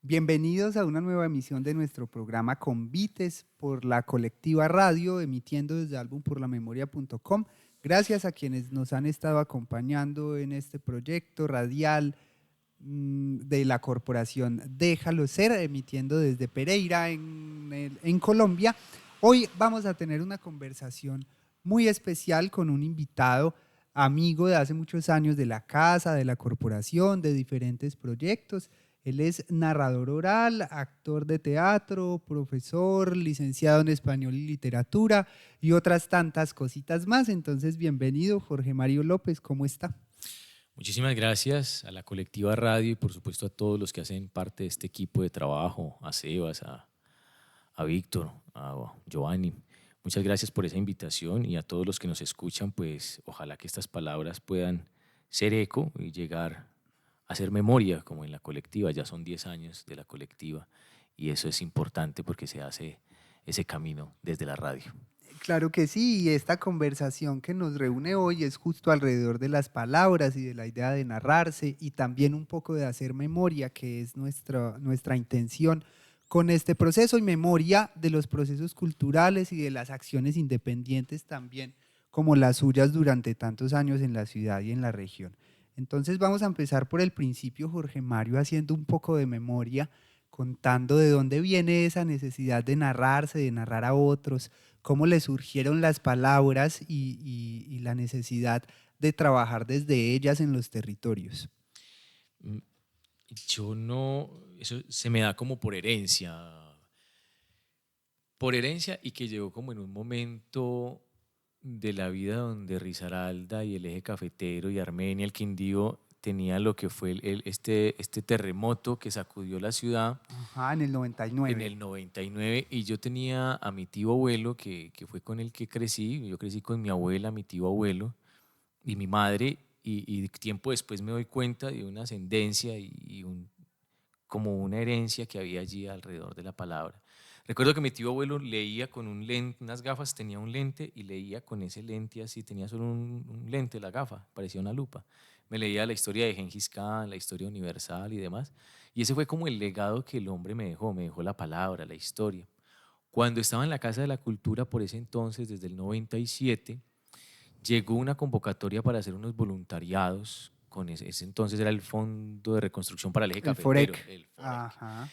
Bienvenidos a una nueva emisión de nuestro programa Convites por la Colectiva Radio, emitiendo desde albumporlamemoria.com. Gracias a quienes nos han estado acompañando en este proyecto radial de la corporación Déjalo Ser, emitiendo desde Pereira, en Colombia. Hoy vamos a tener una conversación muy especial con un invitado amigo de hace muchos años de la casa, de la corporación, de diferentes proyectos. Él es narrador oral, actor de teatro, profesor, licenciado en español y literatura y otras tantas cositas más. Entonces, bienvenido, Jorge Mario López, ¿cómo está? Muchísimas gracias a la colectiva radio y por supuesto a todos los que hacen parte de este equipo de trabajo, a Sebas, a Víctor, a Giovanni. Muchas gracias por esa invitación y a todos los que nos escuchan, pues ojalá que estas palabras puedan ser eco y llegar a ser memoria como en la colectiva. Ya son 10 años de la colectiva y eso es importante porque se hace ese camino desde la radio. Claro que sí, y esta conversación que nos reúne hoy es justo alrededor de las palabras y de la idea de narrarse y también un poco de hacer memoria, que es nuestra intención con este proceso, y memoria de los procesos culturales y de las acciones independientes también, como las suyas durante tantos años en la ciudad y en la región. Entonces vamos a empezar por el principio, Jorge Mario, haciendo un poco de memoria, contando de dónde viene esa necesidad de narrarse, de narrar a otros, cómo le surgieron las palabras y la necesidad de trabajar desde ellas en los territorios. Mm, Yo no, eso se me da como por herencia y que llegó como en un momento de la vida donde Risaralda y el eje cafetero y Armenia, el Quindío, tenía lo que fue este terremoto que sacudió la ciudad Ajá, en el en 99. el 99 y yo tenía a mi tío abuelo que fue con el que crecí, yo crecí con mi abuela, mi tío abuelo y mi madre y tiempo después me doy cuenta de una ascendencia como una herencia que había allí alrededor de la palabra. Recuerdo que mi tío abuelo leía con un lente, unas gafas, tenía un lente y leía con ese lente así, tenía solo un lente, la gafa, parecía una lupa. Me leía la historia de Gengis Khan, la historia universal y demás. Y ese fue como el legado que el hombre me dejó la palabra, la historia. Cuando estaba en la Casa de la Cultura por ese entonces, desde el 97, llegó una convocatoria para hacer unos voluntariados con ese entonces era el Fondo de Reconstrucción para el Eje El Cafetero, Forec. el FOREC. Ajá.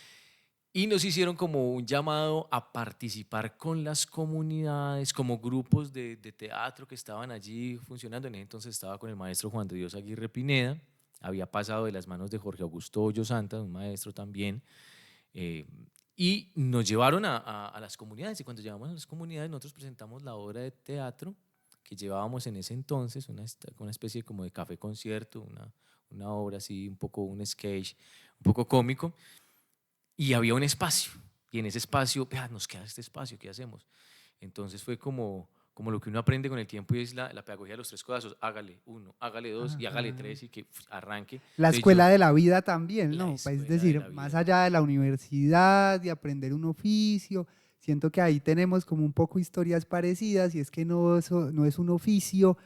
Y nos hicieron como un llamado a participar con las comunidades, como grupos de teatro que estaban allí funcionando. En ese entonces estaba con el maestro Juan de Dios Aguirre Pineda, había pasado de las manos de Jorge Augusto Hoyo Santa, un maestro también, eh, y nos llevaron a las comunidades. Y cuando llegamos a las comunidades, nosotros presentamos la obra de teatro que llevábamos en ese entonces, una especie como de café concierto, una obra así, un poco un sketch, un poco cómico y había un espacio. Y en ese espacio, vea, nos queda este espacio, ¿qué hacemos? Entonces fue como lo que uno aprende con el tiempo y es la pedagogía de los tres codazos. Hágale uno, hágale dos y hágale Ajá. tres y que arranque. La Entonces yo, escuela de la vida también, la ¿no? Es escuela de decir, la más vida. allá de la universidad, de aprender un oficio, siento que ahí tenemos como un poco historias parecidas, y es que no es un oficio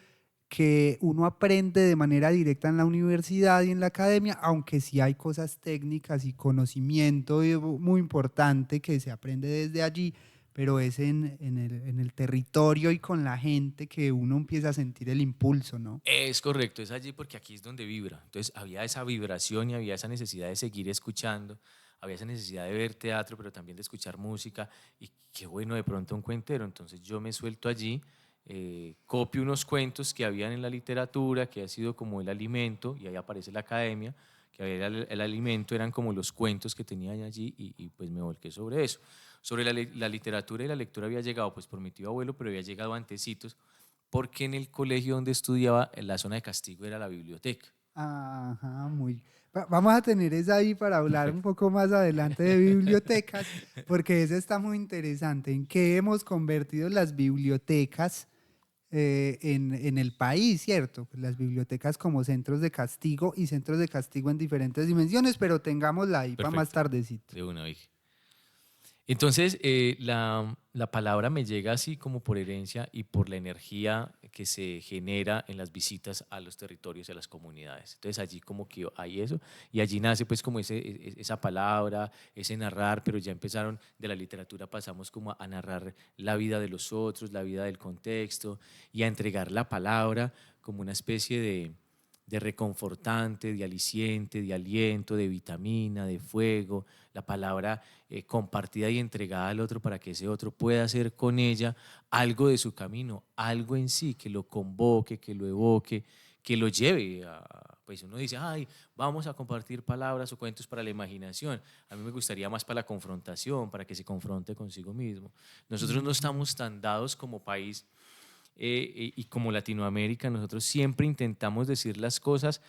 que uno aprende de manera directa en la universidad y en la academia, aunque sí hay cosas técnicas y conocimiento muy importante que se aprende desde allí, pero es en el territorio y con la gente que uno empieza a sentir el impulso, ¿no? Es correcto, es allí porque aquí es donde vibra. Entonces había esa vibración y había esa necesidad de seguir escuchando, había esa necesidad de ver teatro, pero también de escuchar música. Y qué bueno de pronto un cuentero. Entonces yo me suelto allí, copio unos cuentos que habían en la literatura, que ha sido como el alimento, y ahí aparece la academia, que había el alimento, eran como los cuentos que tenían allí y pues me volqué sobre eso. Sobre la literatura y la lectura había llegado pues por mi tío abuelo, pero había llegado antecitos porque en el colegio donde estudiaba, en la zona de castigo era la biblioteca. Ajá, vamos a tener esa ahí para hablar un poco más adelante de bibliotecas, porque eso está muy interesante, en qué hemos convertido las bibliotecas en el país, ¿cierto? Pues las bibliotecas como centros de castigo y centros de castigo en diferentes dimensiones, pero tengámosla ahí para más Perfecto, tardecito. de una vez. Entonces, la palabra me llega así como por herencia y por la energía que se genera en las visitas a los territorios y a las comunidades. Entonces, allí como que hay eso y allí nace pues como esa palabra, ese narrar, pero ya empezaron de la literatura, pasamos como a narrar la vida de los otros, la vida del contexto y a entregar la palabra como una especie de reconfortante, de aliciente, de aliento, de vitamina, de fuego, la palabra compartida y entregada al otro para que ese otro pueda hacer con ella algo de su camino, algo en sí que lo convoque, que lo evoque, que lo lleve a, pues uno dice, ay, vamos a compartir palabras o cuentos para la imaginación. A mí me gustaría más para la confrontación, para que se confronte consigo mismo. Nosotros no Ujú. estamos tan dados como país y como Latinoamérica, nosotros siempre intentamos decir las cosas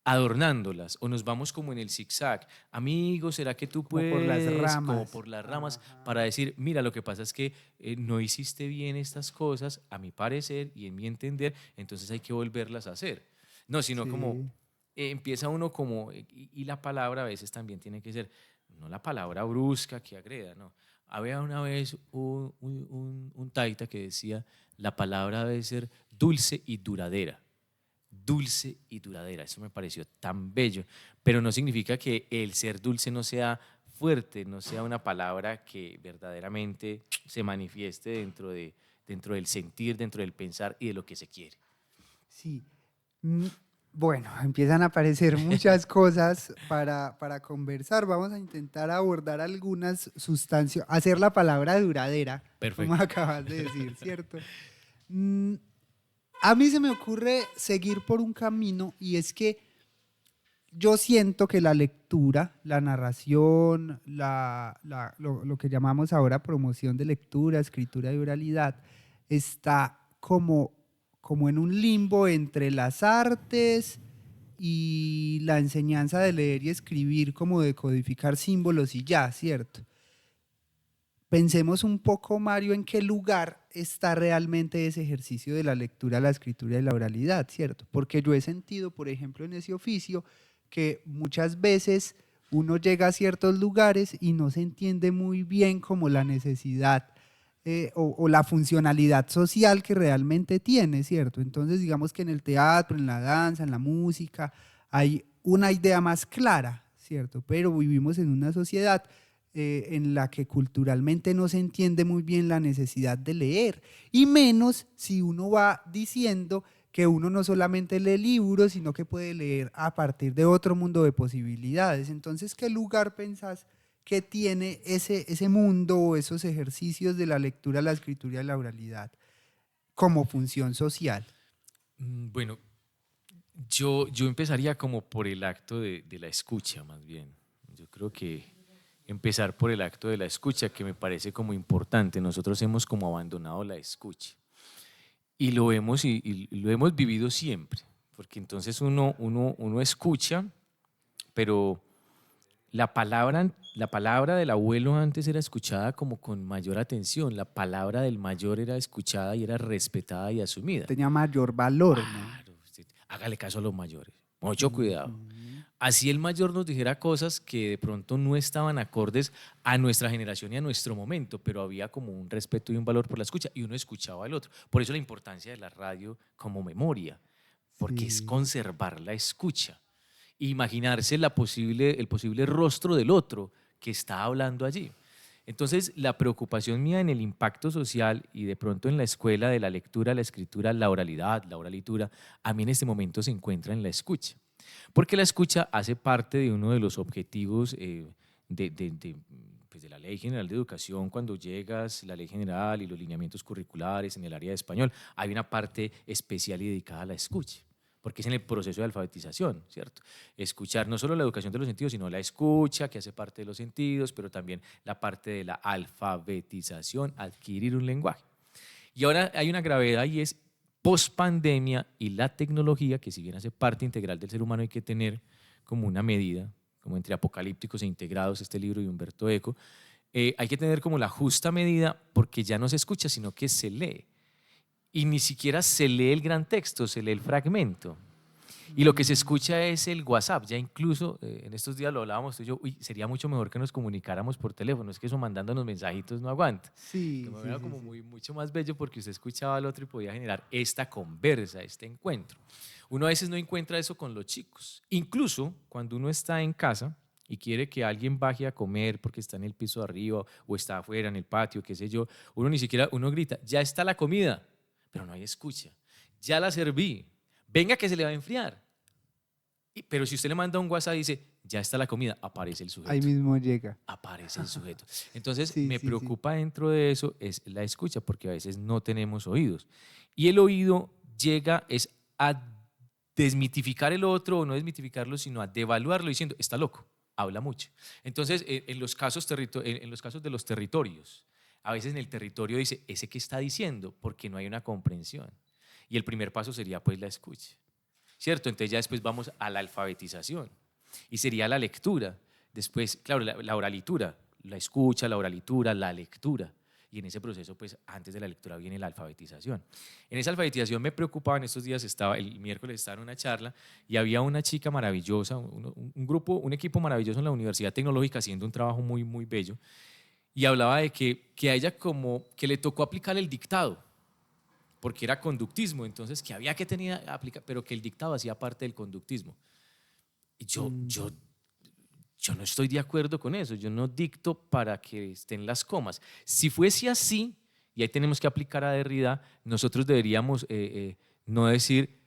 adornándolas o nos vamos como en el zigzag. Amigo, ¿será que tú Como por las puedes? Como ramas. por las ramas para Ajá. decir, mira, lo que pasa es que no hiciste bien estas cosas, a mi parecer y en mi entender, entonces hay que volverlas a hacer. No, sino como Sí. empieza uno como, y la palabra a veces también tiene que ser, no la palabra brusca que agreda, no. Había una vez un taita que decía, la palabra debe ser dulce y duradera, dulce y duradera. Eso me pareció tan bello, pero no significa que el ser dulce no sea fuerte, no sea una palabra que verdaderamente se manifieste dentro del sentir, dentro del pensar y de lo que se quiere. Sí. Mm, Bueno, empiezan a aparecer muchas cosas para conversar. Vamos a intentar abordar algunas sustancias, hacer la palabra duradera, como Perfecto. acabas de decir, ¿cierto? Mm, a mí se me ocurre seguir por un camino y es que yo siento que la lectura, la narración, lo que llamamos ahora promoción de lectura, escritura y oralidad, está como en un limbo entre las artes y la enseñanza de leer y escribir, como de codificar símbolos y ya, ¿cierto? Pensemos un poco, Mario, en qué lugar está realmente ese ejercicio de la lectura, la escritura y la oralidad, ¿cierto? Porque yo he sentido, por ejemplo, en ese oficio, que muchas veces uno llega a ciertos lugares y no se entiende muy bien como la necesidad o la funcionalidad social que realmente tiene, ¿cierto? Entonces, digamos que en el teatro, en la danza, en la música, hay una idea más clara, ¿cierto? Pero vivimos en una sociedad en la que culturalmente no se entiende muy bien la necesidad de leer, y menos si uno va diciendo que uno no solamente lee libros, sino que puede leer a partir de otro mundo de posibilidades. Entonces, ¿qué lugar pensás que tiene ese mundo o esos ejercicios de la lectura, la escritura y la oralidad como función social? Bueno, yo empezaría como por el acto de la escucha, más bien. Yo creo que empezar por el acto de la escucha, que me parece como importante. Nosotros hemos como abandonado la escucha y lo hemos, y lo hemos vivido siempre, porque entonces uno escucha, pero la palabra del abuelo antes era escuchada como con mayor atención, la palabra del mayor era escuchada y era respetada y asumida. Tenía mayor valor, ¿no? Claro, usted, hágale caso a los mayores, mucho cuidado. Ujú. Así el mayor nos dijera cosas que de pronto no estaban acordes a nuestra generación y a nuestro momento, pero había como un respeto y un valor por la escucha y uno escuchaba al otro. Por eso la importancia de la radio como memoria, porque es Sí. conservar la escucha, imaginarse el posible rostro del otro que está hablando allí. Entonces, la preocupación mía en el impacto social y de pronto en la escuela de la lectura, la escritura, la oralidad, la oralitura, a mí en este momento se encuentra en la escucha. Porque la escucha hace parte de uno de los objetivos pues de la Ley General de Educación. Cuando llegas, la Ley General y los lineamientos curriculares en el área de español, hay una parte especial y dedicada a la escucha, porque es en el proceso de alfabetización, ¿cierto? Escuchar no solo la educación de los sentidos, sino la escucha, que hace parte de los sentidos, pero también la parte de la alfabetización, adquirir un lenguaje. Y ahora hay una gravedad y es post-pandemia y la tecnología, que si bien hace parte integral del ser humano, hay que tener como una medida, como entre apocalípticos e integrados, este libro de Humberto Eco, hay que tener como la justa medida porque ya no se escucha, sino que se lee. Y ni siquiera se lee el gran texto, se lee el fragmento. Y lo que se escucha es el WhatsApp. Ya incluso en estos días lo hablábamos tú y yo, uy, sería mucho mejor que nos comunicáramos por teléfono. Es que eso mandándonos mensajitos no aguanta. Sí, Como sí, era sí, como sí. mucho más bello porque usted escuchaba al otro y podía generar esta conversa, este encuentro. Uno a veces no encuentra eso con los chicos. Incluso cuando uno está en casa y quiere que alguien baje a comer porque está en el piso de arriba o está afuera en el patio, qué sé yo, uno ni siquiera, uno grita, ya está la comida, pero no hay escucha. Ya la serví, venga que se le va a enfriar. Pero si usted le manda un WhatsApp y dice, ya está la comida, aparece el Ahí sujeto. mismo llega. Aparece el sujeto. Entonces, Sí, me sí, sí. preocupa dentro de eso es la escucha, porque a veces no tenemos oídos. Y el oído llega es a desmitificar el otro, o no desmitificarlo, sino a devaluarlo diciendo, está loco, habla mucho. Entonces, en los casos, en los casos de los territorios, a veces en el territorio dice, ¿ese qué está diciendo? Porque no hay una comprensión. Y el primer paso sería pues la escucha, ¿cierto? Entonces ya después vamos a la alfabetización y sería la lectura. Después, claro, la oralitura, la escucha, la oralitura, la lectura. Y en ese proceso, pues antes de la lectura viene la alfabetización. En esa alfabetización me preocupaba, en estos días estaba, el miércoles estaba en una charla y había una chica maravillosa, un grupo, un equipo maravilloso en la Universidad Tecnológica haciendo un trabajo muy, muy bello. Y hablaba de que a ella como que le tocó aplicar el dictado, porque era conductismo, entonces que había que tener aplicar, pero que el dictado hacía parte del conductismo. Y Mm. yo no estoy de acuerdo con eso, yo no dicto para que estén las comas. Si fuese así, y ahí tenemos que aplicar a Derrida, nosotros deberíamos no decir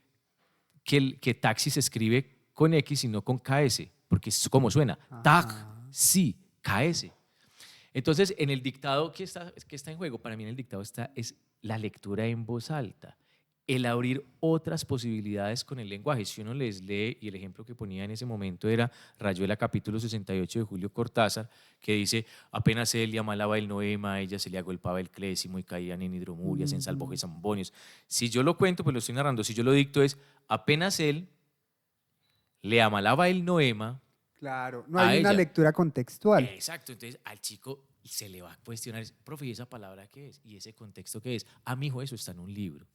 que taxi se escribe con X, sino con KS, porque es como suena, Ajá. taxi, KS. Entonces, en el dictado, ¿qué está en juego? Para mí en el dictado es la lectura en voz alta, el abrir otras posibilidades con el lenguaje. Si uno les lee, y el ejemplo que ponía en ese momento era Rayuela capítulo 68 de Julio Cortázar, que dice, apenas él le amalaba el noema, a ella se le agolpaba el clésimo y caían en hidromurias, en Ujú. salvojes ambonios. Si yo lo cuento, pues lo estoy narrando. Si yo lo dicto es, apenas él le amalaba el noema Claro, no a hay una ella. lectura contextual. Exacto, entonces al chico se le va a cuestionar, profe, ¿y esa palabra qué es? ¿Y ese contexto qué es? Ah, mijo, eso está en un libro.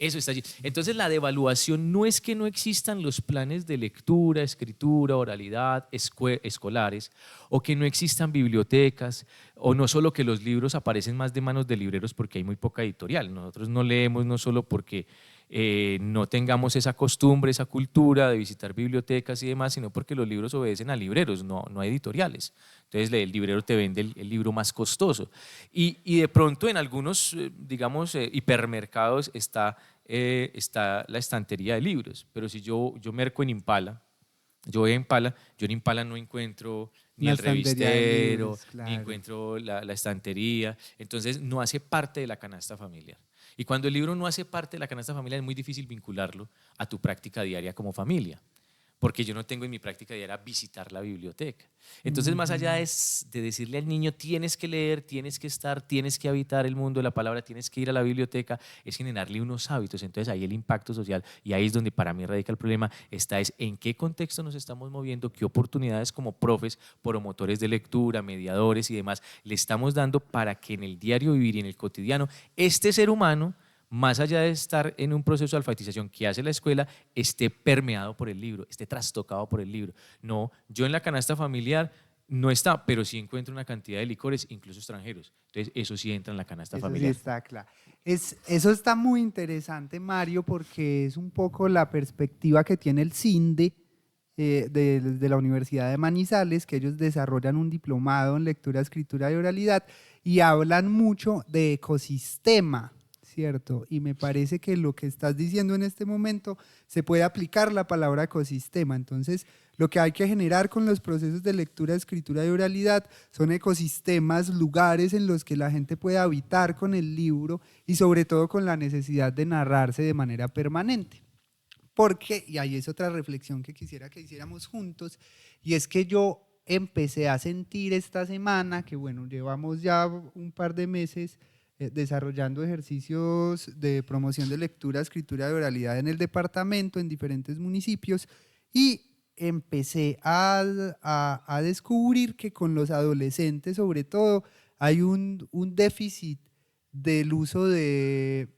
Eso está allí. Entonces la devaluación no es que no existan los planes de lectura, escritura, oralidad escolares, o que no existan bibliotecas, o no solo que los libros aparecen más de manos de libreros porque hay muy poca editorial. Nosotros no leemos no solo porque no tengamos esa costumbre, esa cultura de visitar bibliotecas y demás, sino porque los libros obedecen a libreros, no a editoriales. Entonces el librero te vende el libro más costoso. Y de pronto en algunos, digamos, hipermercados está la estantería de libros, pero si yo merco en Impala, yo voy a Impala, yo en Impala no encuentro ni Una el estantería de revistero, libros, ni claro. encuentro la estantería, entonces no hace parte de la canasta familiar. Y cuando el libro no hace parte de la canasta familiar es muy difícil vincularlo a tu práctica diaria como familia, porque yo no tengo en mi práctica diaria visitar la biblioteca. Entonces, más allá Ujú. de decirle al niño, tienes que leer, tienes que estar, tienes que habitar el mundo de la palabra, tienes que ir a la biblioteca, es generarle unos hábitos. Entonces, ahí el impacto social, y ahí es donde para mí radica el problema, está es en qué contexto nos estamos moviendo, qué oportunidades como profes, promotores de lectura, mediadores y demás, le estamos dando para que en el diario vivir y en el cotidiano, este ser humano, más allá de estar en un proceso de alfabetización que hace la escuela, esté permeado por el libro, esté trastocado por el libro. No, yo en la canasta familiar no está, pero sí encuentro una cantidad de licores, incluso extranjeros. Entonces, eso sí entra en la canasta Eso sí familiar. está claro. Eso está muy interesante, Mario, porque es un poco la perspectiva que tiene el CINDE de la Universidad de Manizales, que ellos desarrollan un diplomado en lectura, escritura y oralidad y hablan mucho de ecosistema, ¿cierto? Y me parece que lo que estás diciendo en este momento se puede aplicar la palabra ecosistema. Entonces, lo que hay que generar con los procesos de lectura, escritura y oralidad son ecosistemas, lugares en los que la gente pueda habitar con el libro y sobre todo con la necesidad de narrarse de manera permanente. Porque, y ahí es otra reflexión que quisiera que hiciéramos juntos, y es que yo empecé a sentir esta semana, que bueno, llevamos ya un par de meses desarrollando ejercicios de promoción de lectura, escritura y oralidad en el departamento, en diferentes municipios, y empecé a descubrir que con los adolescentes, sobre todo, hay un déficit del uso de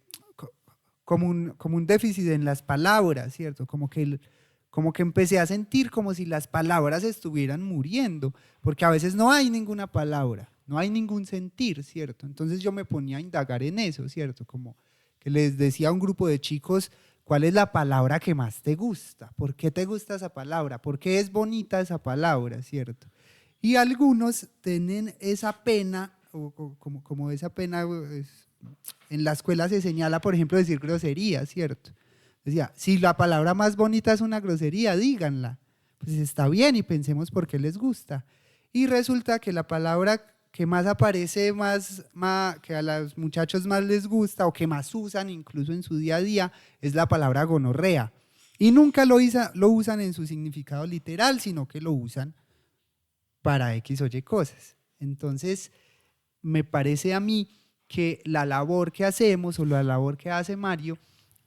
como un déficit en las palabras, ¿cierto? Como que empecé a sentir como si las palabras estuvieran muriendo, porque a veces no hay ninguna palabra, no hay ningún sentir, ¿cierto? Entonces yo me ponía a indagar en eso, ¿cierto? Como que les decía a un grupo de chicos, ¿cuál es la palabra que más te gusta? ¿Por qué te gusta esa palabra? ¿Por qué es bonita esa palabra, ¿cierto? Y algunos tienen esa pena, como esa pena, en la escuela se señala, por ejemplo, decir grosería, ¿cierto? Decía, si la palabra más bonita es una grosería, díganla. Pues está bien y pensemos por qué les gusta. Y resulta que la palabra que más aparece, que a los muchachos más les gusta o que más usan incluso en su día a día, es la palabra gonorrea. Y nunca lo usan en su significado literal, sino que lo usan para X o Y cosas. Entonces, me parece a mí que la labor que hacemos o la labor que hace Mario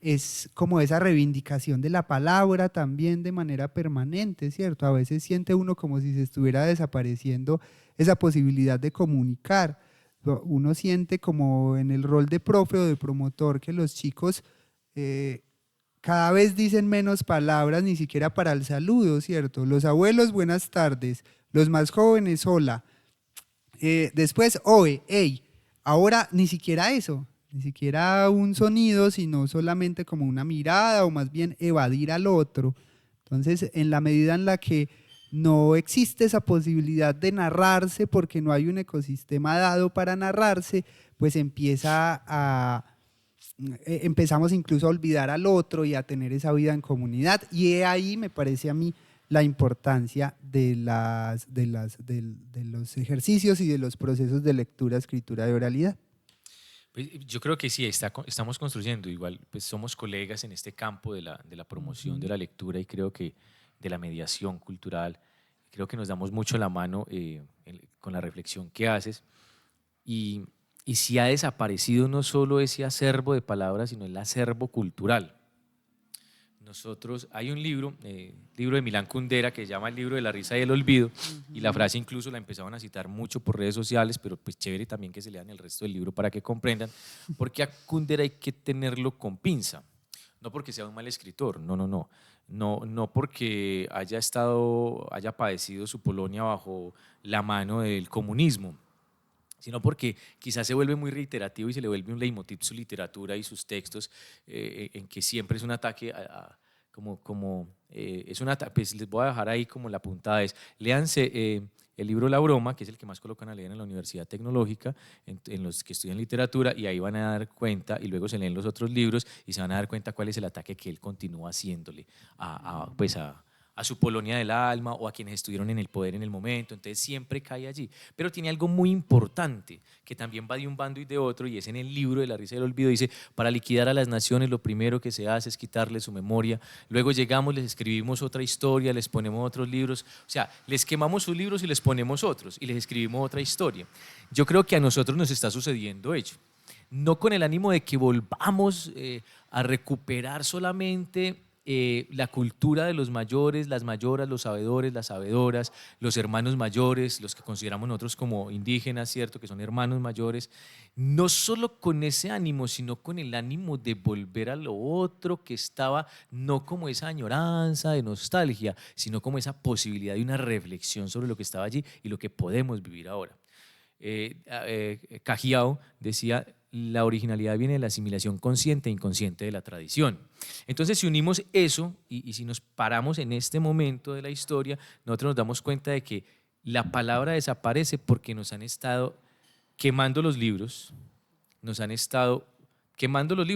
es como esa reivindicación de la palabra también de manera permanente, ¿cierto? A veces siente uno como si se estuviera desapareciendo esa posibilidad de comunicar. Uno siente como en el rol de profe o de promotor que los chicos cada vez dicen menos palabras, ni siquiera para el saludo, ¿cierto? Los abuelos, buenas tardes. Los más jóvenes, hola. Después, oe, ey. Ahora ni siquiera eso, ni siquiera un sonido, sino solamente como una mirada o más bien evadir al otro. Entonces, en la medida en la que no existe esa posibilidad de narrarse porque no hay un ecosistema dado para narrarse, pues empezamos incluso a olvidar al otro y a tener esa vida en comunidad. Y ahí me parece a mí la importancia de los ejercicios y de los procesos de lectura, escritura y oralidad. Pues, yo creo que sí, estamos construyendo, igual pues somos colegas en este campo de la promoción de la lectura y creo que de la mediación cultural, creo que nos damos mucho la mano con la reflexión que haces y, y si ha desaparecido no solo ese acervo de palabras, sino el acervo cultural. Nosotros, hay un libro de Milán Kundera que se llama El libro de la risa y el olvido, y la frase incluso la empezaban a citar mucho por redes sociales, pero pues chévere también que se lean el resto del libro para que comprendan, porque a Kundera hay que tenerlo con pinza, no porque sea un mal escritor, no porque haya padecido su Polonia bajo la mano del comunismo, sino porque quizás se vuelve muy reiterativo y se le vuelve un leitmotiv su literatura y sus textos, en que siempre es un ataque es un ataque, pues les voy a dejar ahí como la puntada es, léanse el libro La Broma, que es el que más colocan a leer en la Universidad Tecnológica, en los que estudian literatura, y ahí van a dar cuenta, y luego se leen los otros libros y se van a dar cuenta cuál es el ataque que él continúa haciéndole a su Polonia del alma o a quienes estuvieron en el poder en el momento, entonces siempre cae allí. Pero tiene algo muy importante que también va de un bando y de otro, y es en el libro de la risa y el olvido, dice, para liquidar a las naciones lo primero que se hace es quitarles su memoria, luego llegamos, les escribimos otra historia, les ponemos otros libros, o sea, les quemamos sus libros y les ponemos otros, y les escribimos otra historia. Yo creo que a nosotros nos está sucediendo ello, no con el ánimo de que volvamos a recuperar solamente la cultura de los mayores, las mayoras, los sabedores, las sabedoras, los hermanos mayores, los que consideramos nosotros como indígenas, ¿cierto? Que son hermanos mayores, no solo con ese ánimo, sino con el ánimo de volver a lo otro que estaba, no como esa añoranza de nostalgia, sino como esa posibilidad de una reflexión sobre lo que estaba allí y lo que podemos vivir ahora. Cajiao decía, la originalidad viene de la asimilación consciente e inconsciente de la tradición. Entonces, si unimos eso y si nos paramos en este momento de la historia, nosotros nos damos cuenta de que la palabra desaparece porque nos han estado quemando los libros,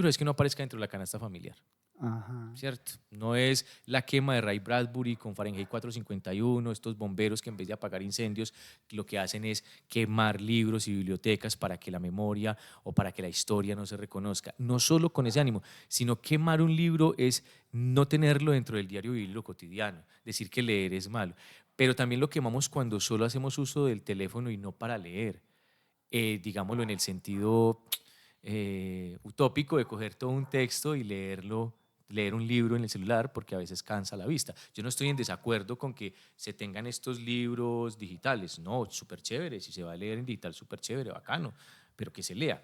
es que no aparezca dentro de la canasta familiar. Ajá. ¿Cierto? No es la quema de Ray Bradbury con Fahrenheit 451, estos bomberos que en vez de apagar incendios lo que hacen es quemar libros y bibliotecas para que la memoria o para que la historia no se reconozca. No solo con ese ánimo, sino quemar un libro es no tenerlo dentro del diario vivir lo cotidiano, decir que leer es malo. Pero también lo quemamos cuando solo hacemos uso del teléfono y no para leer. Digámoslo en el sentido utópico de coger todo un texto y leer un libro en el celular, porque a veces cansa la vista. Yo no estoy en desacuerdo con que se tengan estos libros digitales, no, súper chévere, si se va a leer en digital, súper chévere, bacano, pero que se lea.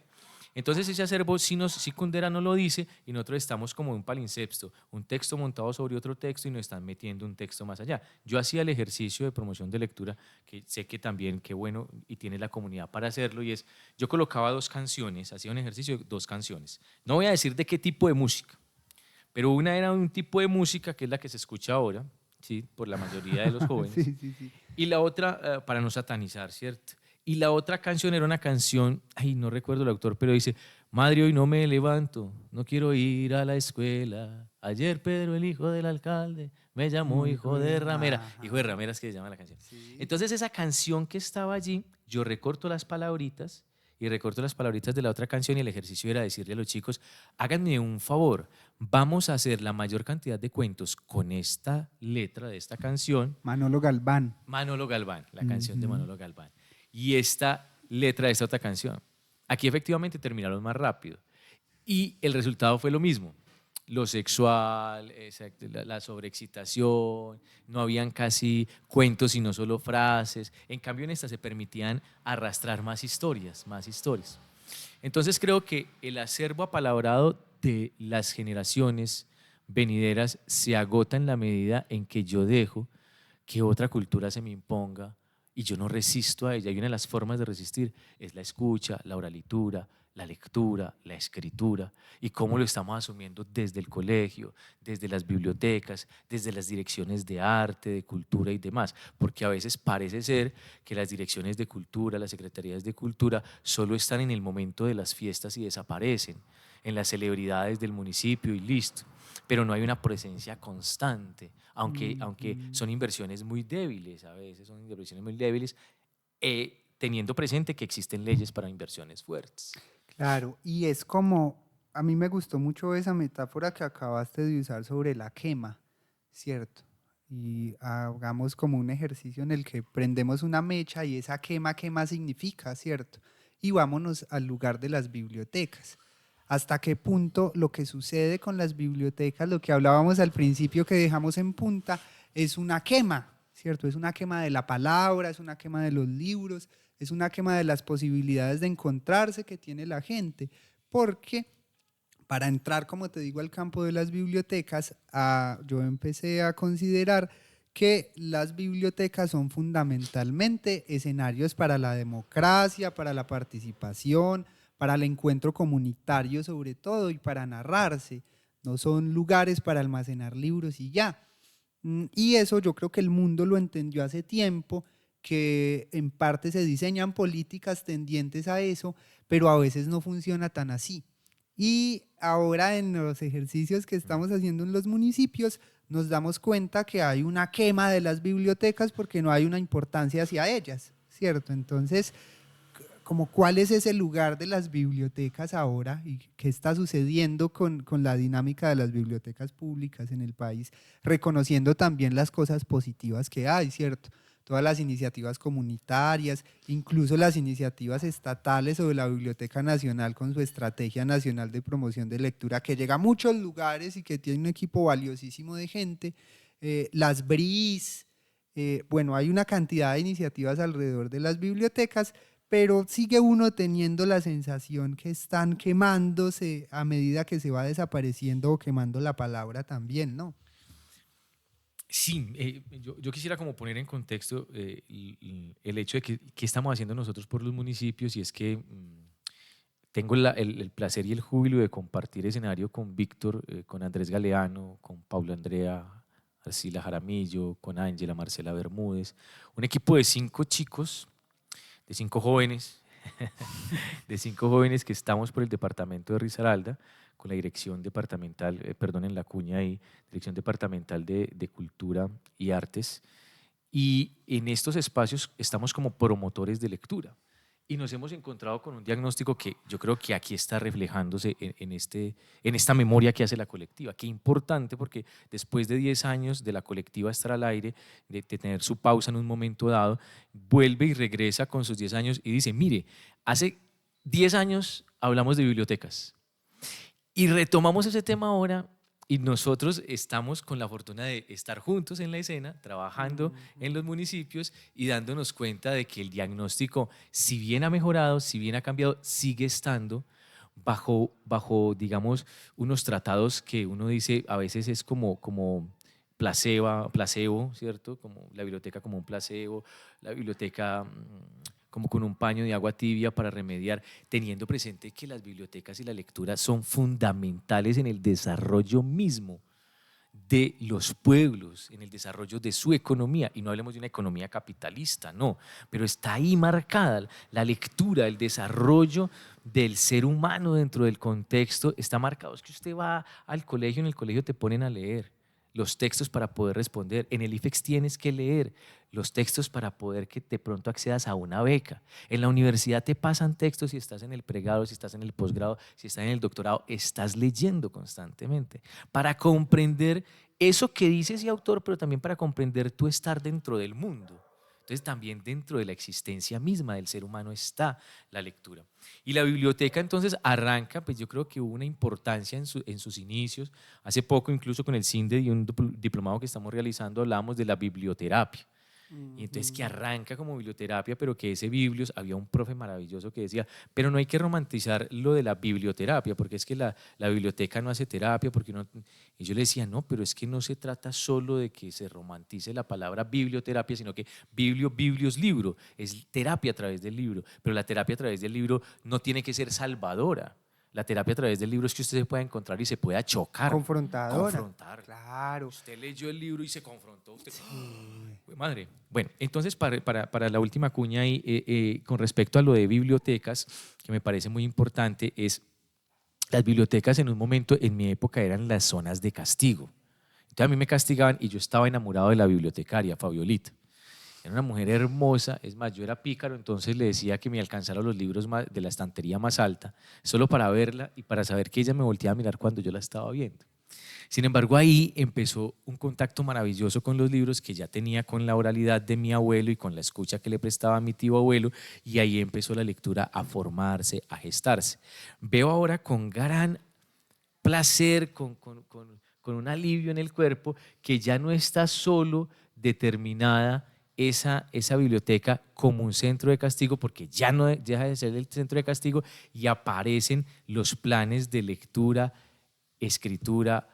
Entonces ese acervo sí Kundera no lo dice y nosotros estamos como un palimpsesto, un texto montado sobre otro texto y nos están metiendo un texto más allá. Yo hacía el ejercicio de promoción de lectura, que sé que también, qué bueno, y tiene la comunidad para hacerlo, y es, yo colocaba 2 canciones, hacía un ejercicio de 2 canciones. No voy a decir de qué tipo de música, pero una era un tipo de música que es la que se escucha ahora, ¿sí? Por la mayoría de los jóvenes, Sí, sí, sí. y la otra, para no satanizar, ¿cierto? Y la otra canción era una canción, ay, no recuerdo el autor, pero dice, madre, hoy no me levanto, no quiero ir a la escuela. Ayer Pedro, el hijo del alcalde, me llamó Muy hijo de bueno. ramera. Hijo de Ajá. ramera es que se llama la canción. Sí. Entonces esa canción que estaba allí, yo recorto las palabritas y recorto las palabritas de la otra canción y el ejercicio era decirle a los chicos, háganme un favor, vamos a hacer la mayor cantidad de cuentos con esta letra de esta canción. Manolo Galván. Manolo Galván, la canción de Ujú. Manolo Galván. Y esta letra de esta otra canción. Aquí efectivamente terminaron más rápido. Y el resultado fue lo mismo. Lo sexual, exacto, la sobreexcitación, no habían casi cuentos, sino solo frases. En cambio, en esta se permitían arrastrar más historias, más historias. Entonces creo que el acervo apalabrado de las generaciones venideras se agota en la medida en que yo dejo que otra cultura se me imponga y yo no resisto a ella. Y una de las formas de resistir es la escucha, la oralitura, la lectura, la escritura y cómo lo estamos asumiendo desde el colegio, desde las bibliotecas, desde las direcciones de arte, de cultura y demás, porque a veces parece ser que las direcciones de cultura, las secretarías de cultura solo están en el momento de las fiestas y desaparecen, en las celebridades del municipio y listo, pero no hay una presencia constante, aunque Ujú. son inversiones muy débiles, a veces son inversiones muy débiles, teniendo presente que existen leyes para inversiones fuertes. Claro, y es como, a mí me gustó mucho esa metáfora que acabaste de usar sobre la quema, ¿cierto? Y hagamos como un ejercicio en el que prendemos una mecha y esa quema, ¿qué más significa, cierto? Y vámonos al lugar de las bibliotecas. ¿Hasta qué punto lo que sucede con las bibliotecas, lo que hablábamos al principio que dejamos en punta, es una quema, ¿cierto? Es una quema de la palabra, es una quema de los libros, es una quema de las posibilidades de encontrarse que tiene la gente, porque para entrar, como te digo, al campo de las bibliotecas, yo empecé a considerar que las bibliotecas son fundamentalmente escenarios para la democracia, para la participación, para el encuentro comunitario sobre todo y para narrarse. No son lugares para almacenar libros y ya. Y eso yo creo que el mundo lo entendió hace tiempo, que en parte se diseñan políticas tendientes a eso, pero a veces no funciona tan así. Y ahora en los ejercicios que estamos haciendo en los municipios, nos damos cuenta que hay una quema de las bibliotecas porque no hay una importancia hacia ellas, ¿cierto? Entonces, como cuál es ese lugar de las bibliotecas ahora y qué está sucediendo con la dinámica de las bibliotecas públicas en el país, reconociendo también las cosas positivas que hay, ¿cierto? Todas las iniciativas comunitarias, incluso las iniciativas estatales o de la Biblioteca Nacional con su Estrategia Nacional de Promoción de Lectura, que llega a muchos lugares y que tiene un equipo valiosísimo de gente, las BRIS, bueno, hay una cantidad de iniciativas alrededor de las bibliotecas, pero sigue uno teniendo la sensación que están quemándose a medida que se va desapareciendo o quemando la palabra también, ¿no? Sí, yo quisiera como poner en contexto el hecho de que qué estamos haciendo nosotros por los municipios y es que tengo el placer y el júbilo de compartir escenario con Víctor, con Andrés Galeano, con Paula Andrea Arcila Jaramillo, con Ángela Marcela Bermúdez, un equipo de 5 chicos, de 5 jóvenes, de 5 jóvenes que estamos por el departamento de Risaralda, con la dirección departamental, perdonen la cuña ahí, dirección departamental de Cultura y Artes, y en estos espacios estamos como promotores de lectura. Y nos hemos encontrado con un diagnóstico que yo creo que aquí está reflejándose en esta memoria que hace la colectiva. Qué importante porque después de 10 años de la colectiva estar al aire, de tener su pausa en un momento dado, vuelve y regresa con sus 10 años y dice, mire, hace 10 años hablamos de bibliotecas y retomamos ese tema ahora y nosotros estamos con la fortuna de estar juntos en la escena, trabajando en los municipios y dándonos cuenta de que el diagnóstico, si bien ha mejorado, si bien ha cambiado, sigue estando digamos, unos tratados que uno dice a veces es como placebo, ¿cierto? Como la biblioteca como un placebo, la biblioteca como con un paño de agua tibia para remediar, teniendo presente que las bibliotecas y la lectura son fundamentales en el desarrollo mismo de los pueblos, en el desarrollo de su economía, y no hablemos de una economía capitalista, no, pero está ahí marcada la lectura, el desarrollo del ser humano dentro del contexto, está marcado. Es que usted va al colegio, en el colegio te ponen a leer los textos para poder responder, en el IFEX tienes que leer los textos para poder que de pronto accedas a una beca, en la universidad te pasan textos si estás en el pregrado, si estás en el posgrado, si estás en el doctorado, estás leyendo constantemente para comprender eso que dice ese autor, pero también para comprender tu estar dentro del mundo. Entonces también dentro de la existencia misma del ser humano está la lectura. Y la biblioteca entonces arranca, pues yo creo que hubo una importancia en sus inicios. Hace poco incluso con el CINDE y un diplomado que estamos realizando hablábamos de la biblioterapia. Y entonces que arranca como biblioterapia, pero que ese biblios, había un profe maravilloso que decía, pero no hay que romantizar lo de la biblioterapia, porque es que la biblioteca no hace terapia, porque no. Y yo le decía, no, pero es que no se trata solo de que se romantice la palabra biblioterapia, sino que biblios, libro, es terapia a través del libro, pero la terapia a través del libro no tiene que ser salvadora. La terapia a través del libro es que usted se pueda encontrar y se pueda chocar. Confrontadora. Confrontar. Claro. Usted leyó el libro y se confrontó. Usted, madre. Bueno, entonces para la última cuña ahí, con respecto a lo de bibliotecas, que me parece muy importante, es las bibliotecas en un momento, en mi época, eran las zonas de castigo. Entonces a mí me castigaban y yo estaba enamorado de la bibliotecaria, Fabiolita. Era una mujer hermosa, es más, yo era pícaro, entonces le decía que me alcanzara los libros de la estantería más alta, solo para verla y para saber que ella me volteaba a mirar cuando yo la estaba viendo. Sin embargo, ahí empezó un contacto maravilloso con los libros que ya tenía con la oralidad de mi abuelo y con la escucha que le prestaba a mi tío abuelo, y ahí empezó la lectura a formarse, a gestarse. Veo ahora con gran placer, con un alivio en el cuerpo, que ya no está solo determinada esa biblioteca como un centro de castigo, porque ya no deja de ser el centro de castigo y aparecen los planes de lectura, escritura,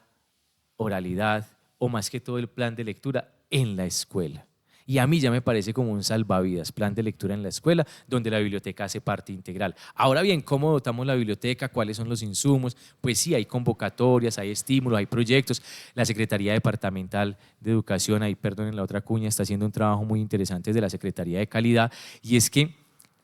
oralidad, o más que todo el plan de lectura en la escuela. Y a mí ya me parece como un salvavidas, plan de lectura en la escuela, donde la biblioteca hace parte integral. Ahora bien, ¿cómo dotamos la biblioteca? ¿Cuáles son los insumos? Pues sí, hay convocatorias, hay estímulos, hay proyectos. La Secretaría Departamental de Educación, ahí perdonen la otra cuña, está haciendo un trabajo muy interesante desde la Secretaría de Calidad, y es que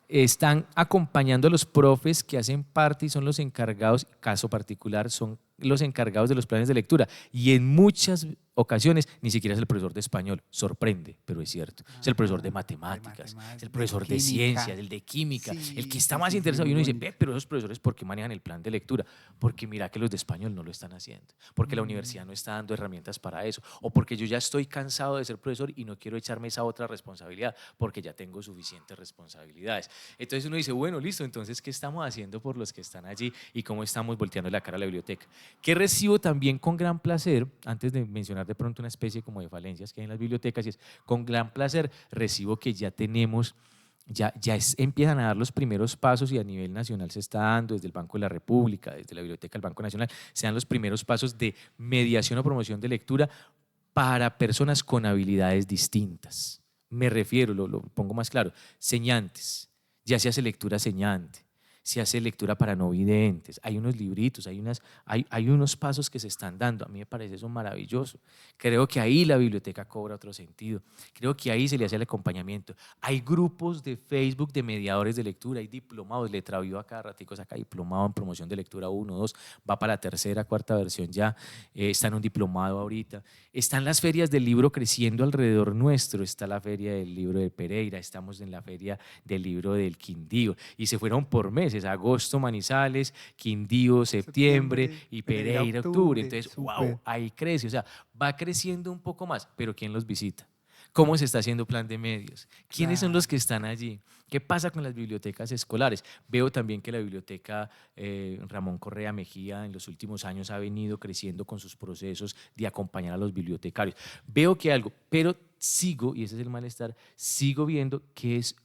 están acompañando a los profes que hacen parte y son los encargados, caso particular, son los encargados de los planes de lectura, y en muchas ocasiones ni siquiera es el profesor de español, sorprende, pero es cierto, es el profesor de matemáticas, es el profesor de ciencias, el de química, Sí, el que está sí, más sí, sí, interesado, y muy uno dice, bonito. pero esos profesores, ¿por qué manejan el plan de lectura? Porque mira que los de español no lo están haciendo, porque la universidad no está dando herramientas para eso, o porque yo ya estoy cansado de ser profesor y no quiero echarme esa otra responsabilidad, porque ya tengo suficientes responsabilidades. Entonces uno dice, bueno, listo, entonces, ¿qué estamos haciendo por los que están allí y cómo estamos volteando la cara a la biblioteca? ¿Qué recibo también con gran placer, antes de mencionar de pronto una especie como de falencias que hay en las bibliotecas, y es con gran placer recibo que ya tenemos, empiezan a dar los primeros pasos, y a nivel nacional se está dando desde el Banco de la República, desde la Biblioteca del Banco Nacional, se dan los primeros pasos de mediación o promoción de lectura para personas con habilidades distintas. Me refiero, lo pongo más claro, señantes, ya se hace lectura señante, se hace lectura para no videntes, hay unos libritos, hay unos pasos que se están dando. A mí me parece eso maravilloso. Creo que ahí la biblioteca cobra otro sentido, creo que ahí se le hace el acompañamiento. Hay grupos de Facebook de mediadores de lectura, hay diplomados, Letra Viva cada ratico saca diplomado en promoción de lectura 1, 2, va para la tercera, cuarta versión ya, está en un diplomado ahorita. Están las ferias del libro creciendo alrededor nuestro, está la feria del libro de Pereira, estamos en la feria del libro del Quindío, y se fueron por meses, agosto Manizales, Quindío septiembre y Pereira octubre. Entonces, wow, ahí crece, o sea, va creciendo un poco más, pero ¿quién los visita? ¿Cómo se está haciendo plan de medios? ¿Quiénes son los que están allí? ¿Qué pasa con las bibliotecas escolares? Veo también que la biblioteca Ramón Correa Mejía en los últimos años ha venido creciendo con sus procesos de acompañar a los bibliotecarios. Veo que algo, pero sigo, y ese es el malestar, sigo viendo que es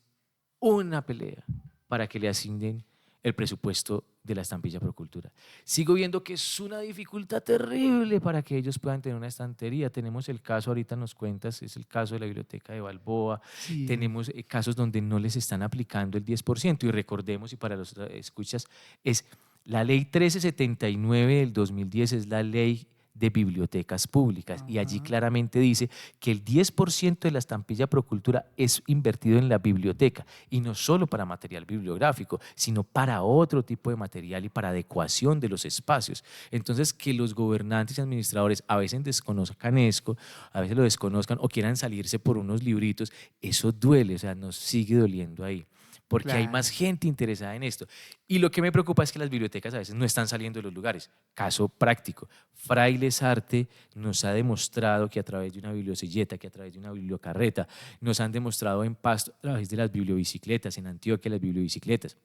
una pelea para que le asignen el presupuesto de la estampilla Procultura. Sigo viendo que es una dificultad terrible para que ellos puedan tener una estantería. Tenemos el caso, ahorita nos cuentas, es el caso de la biblioteca de Balboa. Sí, Tenemos casos donde no les están aplicando el 10%. Y recordemos, y para los escuchas, es la ley 1379 del 2010, es la ley de bibliotecas públicas, y allí ajá, claramente dice que el 10% de la estampilla Procultura es invertido en la biblioteca, y no solo para material bibliográfico, sino para otro tipo de material y para adecuación de los espacios. Entonces, que los gobernantes y administradores a veces desconozcan esto, a veces lo desconozcan o quieran salirse por unos libritos, eso duele, o sea, nos sigue doliendo ahí, porque hay más claro. gente interesada en esto. Y lo que me preocupa es que las bibliotecas a veces no están saliendo de los lugares. Caso práctico, Frailes Arte nos ha demostrado que a través de una bibliosilleta, que a través de una bibliocarreta, nos han demostrado en Pasto, a través de las bibliobicicletas, en Antioquia las bibliobicicletas,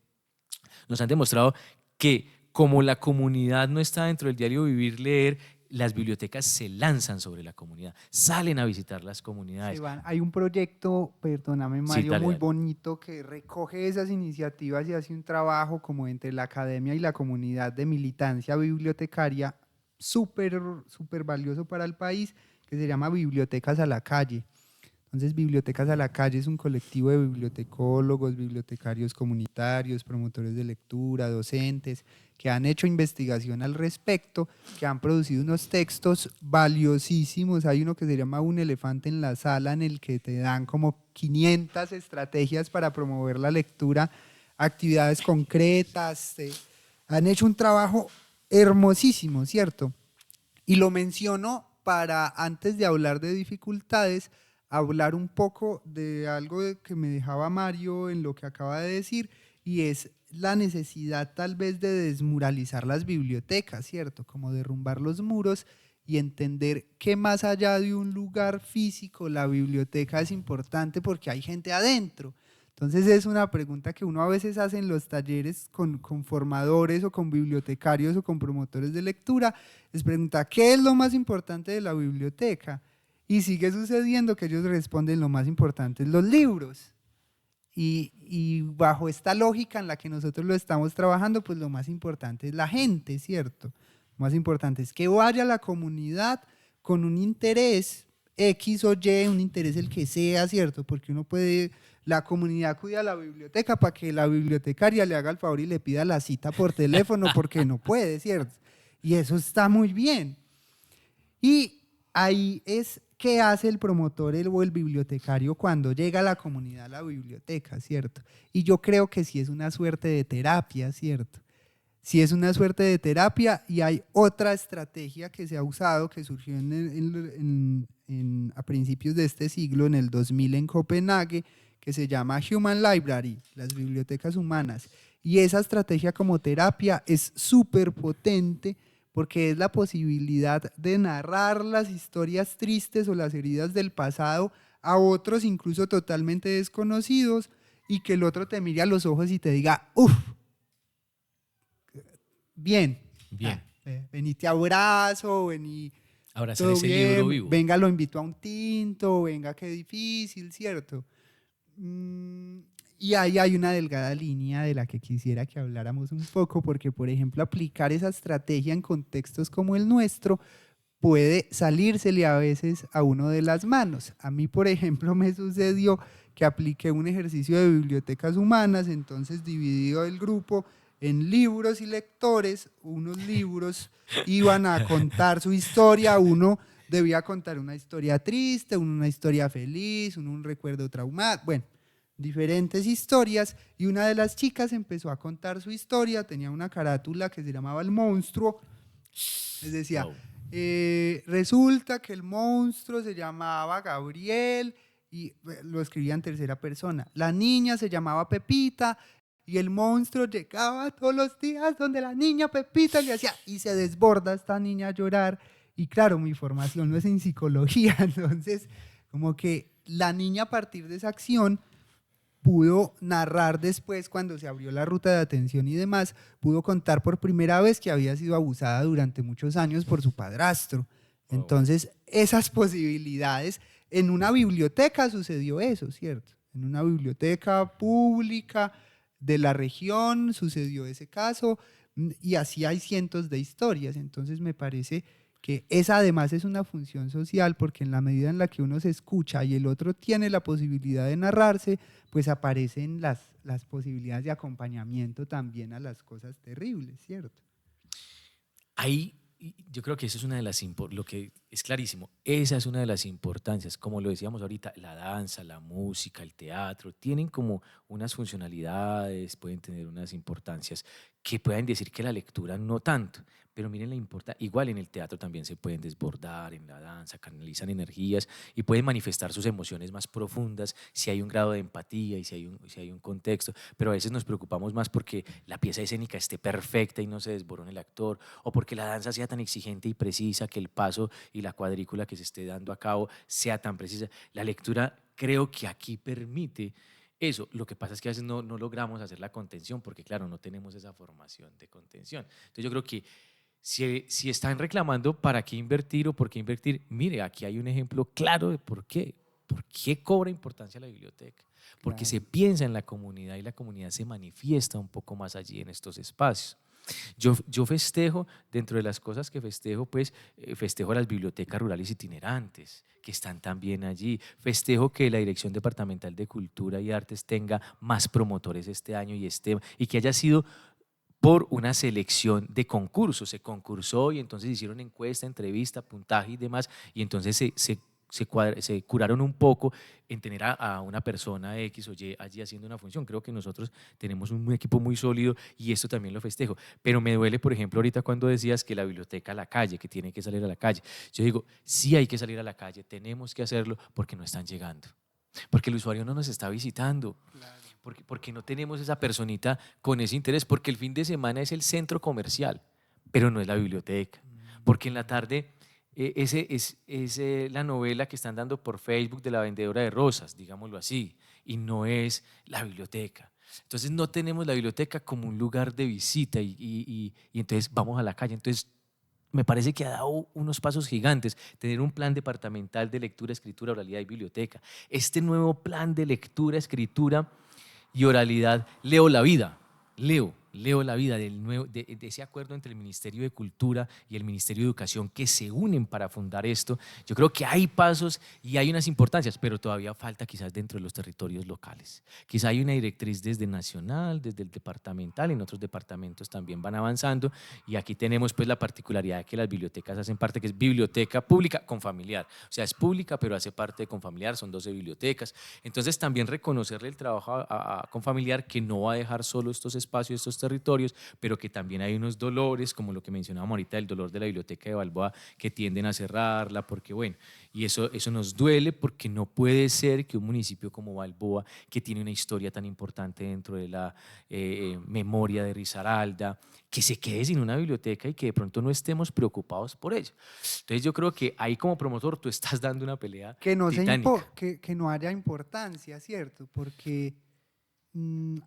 nos han demostrado que como la comunidad no está dentro del diario Vivir Leer, las bibliotecas se lanzan sobre la comunidad, salen a visitar las Se comunidades. van. Hay un proyecto, perdóname Sí, Mario, dale, muy dale. bonito que recoge esas iniciativas y hace un trabajo como entre la academia y la comunidad de militancia bibliotecaria súper, súper valioso para el país, que se llama Bibliotecas a la Calle. Entonces, Bibliotecas a la Calle es un colectivo de bibliotecólogos, bibliotecarios comunitarios, promotores de lectura, docentes, que han hecho investigación al respecto, que han producido unos textos valiosísimos. Hay uno que se llama Un elefante en la sala, en el que te dan como 500 estrategias para promover la lectura, actividades concretas. Han hecho un trabajo hermosísimo, ¿cierto? Y lo menciono para, antes de hablar de dificultades, hablar un poco de algo que me dejaba Mario en lo que acaba de decir, y es la necesidad tal vez de desmuralizar las bibliotecas, ¿cierto? Como derrumbar los muros y entender que más allá de un lugar físico, la biblioteca es importante porque hay gente adentro. Entonces es una pregunta que uno a veces hace en los talleres con formadores o con bibliotecarios o con promotores de lectura, les pregunta, ¿qué es lo más importante de la biblioteca? Y sigue sucediendo que ellos responden lo más importante es los libros. Y bajo esta lógica en la que nosotros lo estamos trabajando, pues lo más importante es la gente, ¿cierto? Lo más importante es que vaya la comunidad con un interés X o Y, un interés el que sea, ¿cierto? Porque uno puede, la comunidad cuida la biblioteca para que la bibliotecaria le haga el favor y le pida la cita por teléfono porque no puede, ¿cierto? Y eso está muy bien. Y ahí es qué hace el promotor o el bibliotecario cuando llega a la comunidad a la biblioteca, ¿cierto? Y yo creo que sí es una suerte de terapia, ¿cierto? Sí es una suerte de terapia, y hay otra estrategia que se ha usado, que surgió a principios de este siglo, en el 2000 en Copenhague, que se llama Human Library, las bibliotecas humanas. Y esa estrategia como terapia es súper potente porque es la posibilidad de narrar las historias tristes o las heridas del pasado a otros incluso totalmente desconocidos, y que el otro te mire a los ojos y te diga, uff, bien, Bien, vení te abrazo, vení, abrazar todo ese libro bien, vivo. venga lo invito a un tinto, venga qué difícil, ¿cierto? Y ahí hay una delgada línea de la que quisiera que habláramos un poco, porque por ejemplo aplicar esa estrategia en contextos como el nuestro puede salírsele a veces a uno de las manos. A mí, por ejemplo, me sucedió que apliqué un ejercicio de bibliotecas humanas, entonces dividido el grupo en libros y lectores. Unos libros iban a contar su historia, uno debía contar una historia triste, una historia feliz, un recuerdo traumático, bueno, diferentes historias, y una de las chicas empezó a contar su historia, tenía una carátula que se llamaba El Monstruo, les decía, Wow. resulta que el monstruo se llamaba Gabriel y lo escribía en tercera persona. La niña se llamaba Pepita y el monstruo llegaba todos los días donde la niña Pepita le hacía, y se desborda esta niña a llorar. Y claro, mi formación no es en psicología, entonces como que la niña a partir de esa acción pudo narrar después, cuando se abrió la ruta de atención y demás, pudo contar por primera vez que había sido abusada durante muchos años por su padrastro. Wow. Entonces, esas posibilidades, en una biblioteca sucedió eso, ¿cierto? En una biblioteca pública, de la región sucedió ese caso, y así hay cientos de historias. Entonces me parece que esa además es una función social, porque en la medida en la que uno se escucha y el otro tiene la posibilidad de narrarse, pues aparecen las posibilidades de acompañamiento también a las cosas terribles, ¿cierto? Ahí yo creo que eso es una de las, lo que es clarísimo, esa es una de las importancias, como lo decíamos ahorita, la danza, la música, el teatro, tienen como unas funcionalidades, pueden tener unas importancias que pueden decir que la lectura no tanto, pero miren la importancia, igual en el teatro también se pueden desbordar, en la danza canalizan energías y pueden manifestar sus emociones más profundas si hay un grado de empatía y si hay un contexto, pero a veces nos preocupamos más porque la pieza escénica esté perfecta y no se desborone el actor, o porque la danza sea tan exigente y precisa que el paso y la cuadrícula que se esté dando a cabo sea tan precisa. La lectura creo que aquí permite eso. Lo que pasa es que a veces no logramos hacer la contención porque, claro, no tenemos esa formación de contención. Entonces yo creo que si están reclamando para qué invertir o por qué invertir, mire, aquí hay un ejemplo claro de por qué. ¿Por qué cobra importancia la biblioteca? Porque Claro. se piensa en la comunidad y la comunidad se manifiesta un poco más allí en estos espacios. Yo festejo, dentro de las cosas que festejo, pues festejo las bibliotecas rurales itinerantes, que están también allí. Festejo que la Dirección Departamental de Cultura y Artes tenga más promotores este año y que haya sido por una selección de concursos. Se concursó y entonces hicieron encuesta, entrevista, puntaje y demás, y entonces se curaron un poco en tener a una persona X o Y allí haciendo una función. Creo que nosotros tenemos un equipo muy sólido y esto también lo festejo. Pero me duele, por ejemplo, ahorita cuando decías que la biblioteca a la calle, que tiene que salir a la calle. Yo digo, sí hay que salir a la calle, tenemos que hacerlo porque no están llegando. Porque el usuario no nos está visitando. Claro. Porque no tenemos esa personita con ese interés, porque el fin de semana es el centro comercial, pero no es la biblioteca, porque en la tarde es la novela que están dando por Facebook de la vendedora de rosas, digámoslo así, y no es la biblioteca. Entonces no tenemos la biblioteca como un lugar de visita y entonces vamos a la calle. Entonces me parece que ha dado unos pasos gigantes tener un plan departamental de lectura, escritura, oralidad y biblioteca. Este nuevo plan de lectura, escritura y oralidad, leo la vida, leo la vida de ese acuerdo entre el Ministerio de Cultura y el Ministerio de Educación que se unen para fundar esto. Yo creo que hay pasos y hay unas importancias, pero todavía falta quizás dentro de los territorios locales. Quizás hay una directriz desde nacional, desde el departamental, en otros departamentos también van avanzando y aquí tenemos pues la particularidad de que las bibliotecas hacen parte, que es biblioteca pública con familiar. O sea, es pública, pero hace parte de Confamiliar, son 12 bibliotecas. Entonces también reconocerle el trabajo a Confamiliar, que no va a dejar solo estos espacios, estos territorios, pero que también hay unos dolores, como lo que mencionábamos ahorita, el dolor de la biblioteca de Balboa, que tienden a cerrarla, porque bueno, y eso nos duele porque no puede ser que un municipio como Balboa, que tiene una historia tan importante dentro de la memoria de Risaralda, que se quede sin una biblioteca y que de pronto no estemos preocupados por ello. Entonces yo creo que ahí como promotor tú estás dando una pelea titánica. Que no haya importancia, ¿cierto? Porque,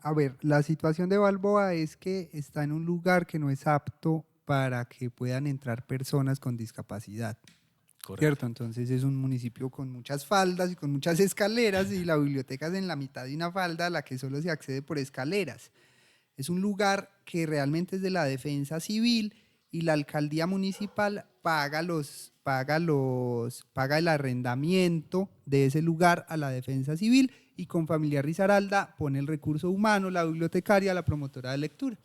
a ver, la situación de Balboa es que está en un lugar que no es apto para que puedan entrar personas con discapacidad, ¿cierto? Correcto. Entonces es un municipio con muchas faldas y con muchas escaleras, y la biblioteca es en la mitad de una falda a la que solo se accede por escaleras. Es un lugar que realmente es de la defensa civil, y la alcaldía municipal paga el arrendamiento de ese lugar a la defensa civil, y Confamiliar Risaralda pone el recurso humano, la bibliotecaria, la promotora de lectura.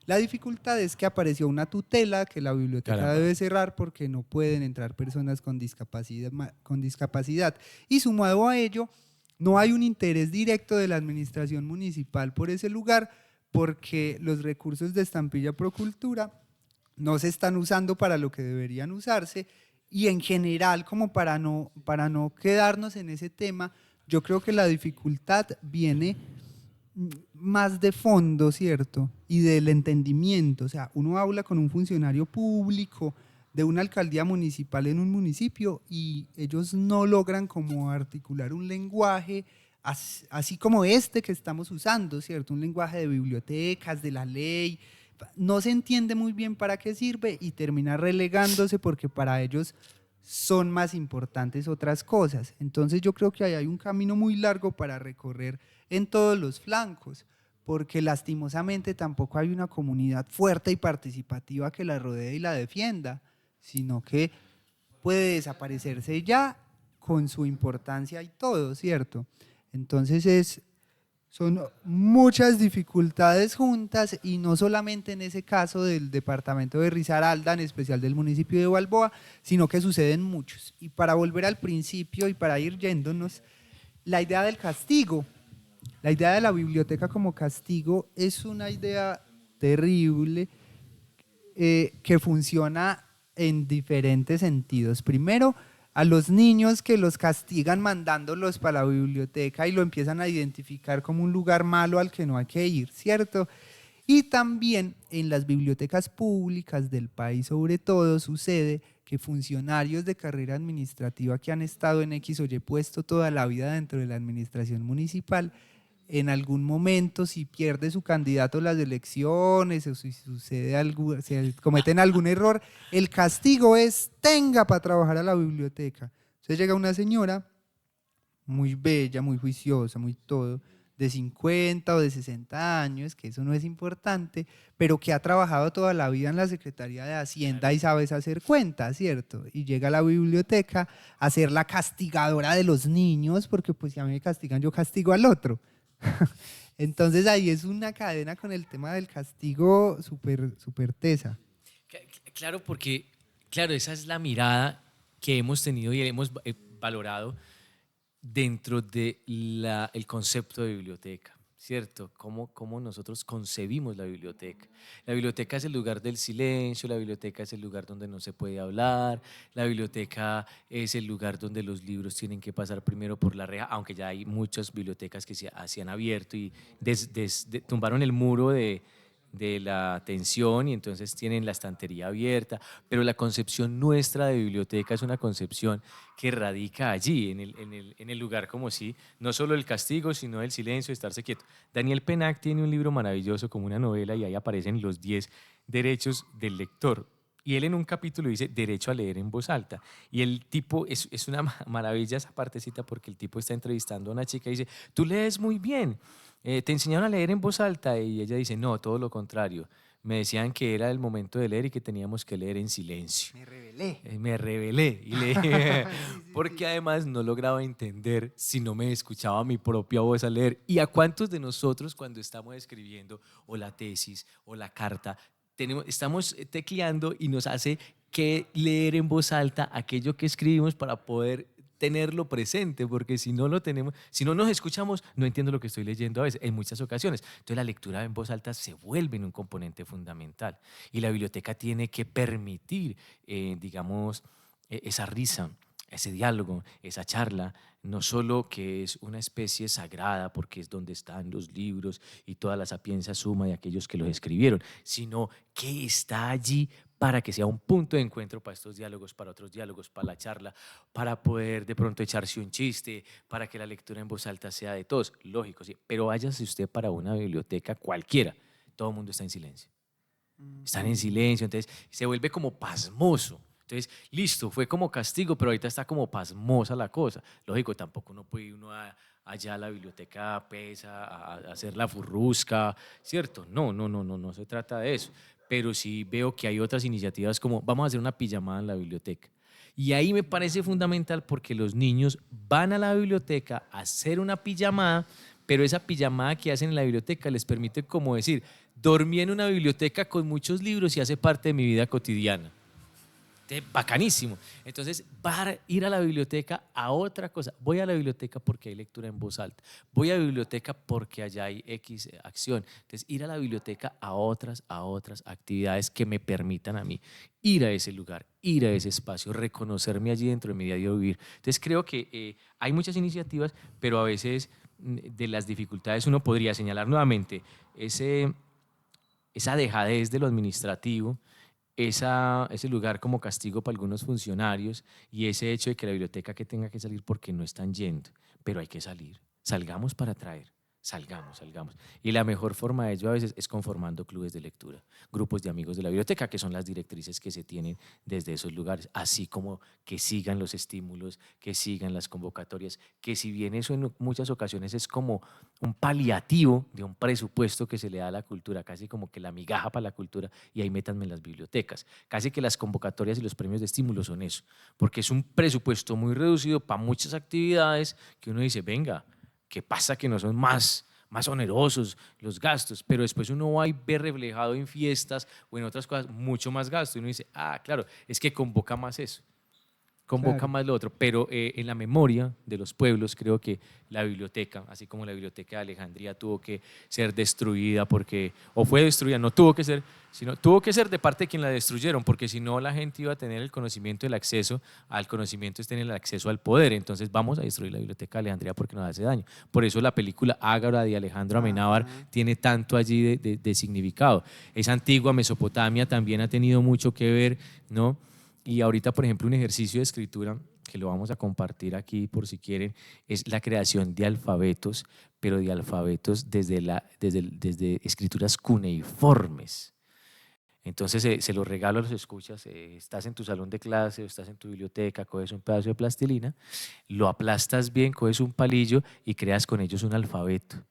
La dificultad es que apareció una tutela que la biblioteca Caramba. debe cerrar porque no pueden entrar personas con discapacidad. Y sumado a ello, no hay un interés directo de la administración municipal por ese lugar, porque los recursos de Estampilla Procultura no se están usando para lo que deberían usarse, y en general, como para no quedarnos en ese tema, yo creo que la dificultad viene más de fondo, ¿cierto? Y del entendimiento. O sea, uno habla con un funcionario público de una alcaldía municipal en un municipio y ellos no logran como articular un lenguaje así como este que estamos usando, ¿cierto? Un lenguaje de bibliotecas, de la ley. No se entiende muy bien para qué sirve y termina relegándose porque para ellos son más importantes otras cosas. Entonces yo creo que ahí hay un camino muy largo para recorrer en todos los flancos, porque lastimosamente tampoco hay una comunidad fuerte y participativa que la rodee y la defienda, sino que puede desaparecerse ya con su importancia y todo, ¿cierto? Entonces son muchas dificultades juntas y no solamente en ese caso del departamento de Risaralda, en especial del municipio de Balboa, sino que suceden muchos. Y para volver al principio y para ir yéndonos, la idea del castigo, la idea de la biblioteca como castigo es una idea terrible que funciona en diferentes sentidos. Primero, a los niños que los castigan mandándolos para la biblioteca y lo empiezan a identificar como un lugar malo al que no hay que ir, ¿cierto? Y también en las bibliotecas públicas del país, sobre todo, sucede que funcionarios de carrera administrativa que han estado en X o Y puesto toda la vida dentro de la administración municipal, en algún momento, si pierde su candidato las elecciones o si sucede algo, si cometen algún error, el castigo es tenga para trabajar a la biblioteca. Entonces llega una señora muy bella, muy juiciosa, muy todo, de 50 o de 60 años, que eso no es importante, pero que ha trabajado toda la vida en la Secretaría de Hacienda y sabe hacer cuentas, ¿cierto? Y llega a la biblioteca a ser la castigadora de los niños, porque pues si a mí me castigan, yo castigo al otro. Entonces ahí es una cadena con el tema del castigo súper tesa. Claro, porque, claro, esa es la mirada que hemos tenido y hemos valorado dentro de el concepto de biblioteca, ¿cierto? Cómo nosotros concebimos la biblioteca. La biblioteca es el lugar del silencio, la biblioteca es el lugar donde no se puede hablar, la biblioteca es el lugar donde los libros tienen que pasar primero por la reja, aunque ya hay muchas bibliotecas que se han abierto y tumbaron el muro de la atención y entonces tienen la estantería abierta, pero la concepción nuestra de biblioteca es una concepción que radica allí, en el lugar como si, no solo el castigo, sino el silencio, estarse quieto. Daniel Pennac tiene un libro maravilloso como una novela y ahí aparecen los 10 derechos del lector. Y él en un capítulo dice derecho a leer en voz alta. Y el tipo, es una maravilla esa partecita porque el tipo está entrevistando a una chica y dice, tú lees muy bien, te enseñaron a leer en voz alta y ella dice, no, todo lo contrario. Me decían que era el momento de leer y que teníamos que leer en silencio. Me rebelé. Me rebelé y leí, porque además no lograba entender si no me escuchaba mi propia voz al leer. ¿Y a cuántos de nosotros cuando estamos escribiendo o la tesis o la carta, estamos tecleando y nos hace que leer en voz alta aquello que escribimos para poder tenerlo presente, porque si no lo tenemos, si no nos escuchamos, no entiendo lo que estoy leyendo a veces, en muchas ocasiones. Entonces la lectura en voz alta se vuelve un componente fundamental y la biblioteca tiene que permitir, digamos, esa risa, ese diálogo, esa charla, no solo que es una especie sagrada porque es donde están los libros y toda la sapiencia suma de aquellos que los escribieron, sino que está allí para que sea un punto de encuentro para estos diálogos, para otros diálogos, para la charla, para poder de pronto echarse un chiste, para que la lectura en voz alta sea de todos, lógico, sí, pero váyase usted para una biblioteca cualquiera, todo el mundo está en silencio. Están en silencio, entonces se vuelve como pasmoso. Entonces, listo, fue como castigo, pero ahorita está como pasmosa la cosa. Lógico, tampoco no puede ir uno allá a la biblioteca pesa, a hacer la furrusca, ¿cierto? No se trata de eso. Pero sí veo que hay otras iniciativas como vamos a hacer una pijamada en la biblioteca. Y ahí me parece fundamental porque los niños van a la biblioteca a hacer una pijamada, pero esa pijamada que hacen en la biblioteca les permite como decir, dormí en una biblioteca con muchos libros y hace parte de mi vida cotidiana. Bacanísimo. Entonces, para ir a la biblioteca a otra cosa. Voy a la biblioteca porque hay lectura en voz alta. Voy a la biblioteca porque allá hay X acción. Entonces, ir a la biblioteca a otras actividades que me permitan a mí ir a ese lugar, ir a ese espacio, reconocerme allí dentro de mi diario vivir. Entonces, creo que hay muchas iniciativas, pero a veces de las dificultades uno podría señalar nuevamente esa dejadez de lo administrativo, ese lugar como castigo para algunos funcionarios y ese hecho de que la biblioteca que tenga que salir porque no están yendo, pero hay que salir, salgamos para traer, salgamos, salgamos. Y la mejor forma de ello a veces es conformando clubes de lectura, grupos de amigos de la biblioteca, que son las directrices que se tienen desde esos lugares, así como que sigan los estímulos, que sigan las convocatorias, que si bien eso en muchas ocasiones es como un paliativo de un presupuesto que se le da a la cultura, casi como que la migaja para la cultura, y ahí métanme en las bibliotecas. Casi que las convocatorias y los premios de estímulo son eso, porque es un presupuesto muy reducido para muchas actividades que uno dice, venga, ¿qué pasa que no son más onerosos los gastos? Pero después uno va y ve reflejado en fiestas o en otras cosas mucho más gasto y uno dice, ah, claro, es que convoca más eso, convoca Claro. más lo otro, pero en la memoria de los pueblos creo que la biblioteca, así como la biblioteca de Alejandría tuvo que ser destruida porque, o fue destruida, no tuvo que ser, sino tuvo que ser de parte de quien la destruyeron, porque si no la gente iba a tener el conocimiento, el acceso al conocimiento es tener el acceso al poder, entonces vamos a destruir la biblioteca de Alejandría porque nos hace daño. Por eso la película Ágora de Alejandro Amenábar Ajá. tiene tanto allí de significado. Esa antigua Mesopotamia también ha tenido mucho que ver, ¿no? Y ahorita, por ejemplo, un ejercicio de escritura que lo vamos a compartir aquí por si quieren, es la creación de alfabetos, pero de alfabetos desde escrituras cuneiformes. Entonces se lo regalo a los escuchas, estás en tu salón de clase o estás en tu biblioteca, coges un pedazo de plastilina, lo aplastas bien, coges un palillo y creas con ellos un alfabeto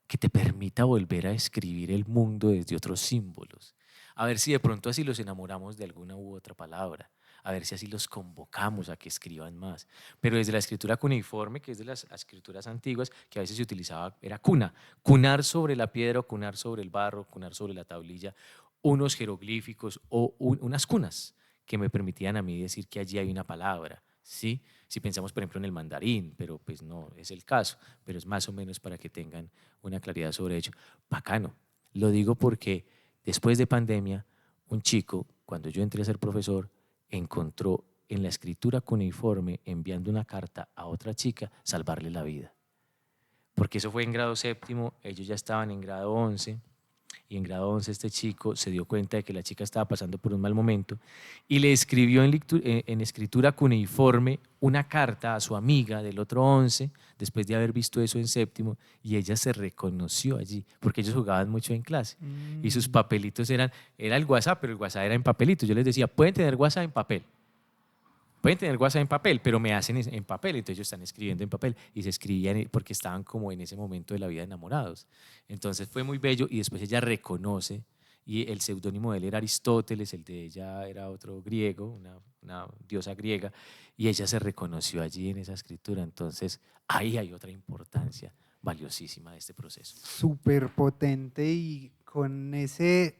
que te permita volver a escribir el mundo desde otros símbolos. A ver si de pronto así los enamoramos de alguna u otra palabra, a ver si así los convocamos a que escriban más. Pero desde la escritura cuneiforme, que es de las escrituras antiguas, que a veces se utilizaba, era cuna, cunar sobre la piedra, o cunar sobre el barro, cunar sobre la tablilla, unos jeroglíficos o unas cunas que me permitían a mí decir que allí hay una palabra, ¿sí? Si pensamos, por ejemplo, en el mandarín, pero pues no es el caso, pero es más o menos para que tengan una claridad sobre ello. Bacano. Lo digo porque después de pandemia, un chico, cuando yo entré a ser profesor, encontró en la escritura cuneiforme, enviando una carta a otra chica, salvarle la vida. Porque eso fue en grado séptimo, ellos ya estaban en grado 11, y en grado 11 este chico se dio cuenta de que la chica estaba pasando por un mal momento y le escribió en escritura cuneiforme una carta a su amiga del otro 11 después de haber visto eso en séptimo, y ella se reconoció allí porque ellos jugaban mucho en clase y sus Mm. papelitos era el WhatsApp, pero el WhatsApp era en papelitos. Yo les decía, pueden tener WhatsApp en papel, pueden tener WhatsApp en papel, pero me hacen en papel. Entonces ellos están escribiendo en papel y se escribían porque estaban como en ese momento de la vida enamorados. Entonces fue muy bello y después ella reconoce, y el seudónimo de él era Aristóteles, el de ella era otro griego, una diosa griega, y ella se reconoció allí en esa escritura. Entonces ahí hay otra importancia valiosísima de este proceso. Súper potente y con esa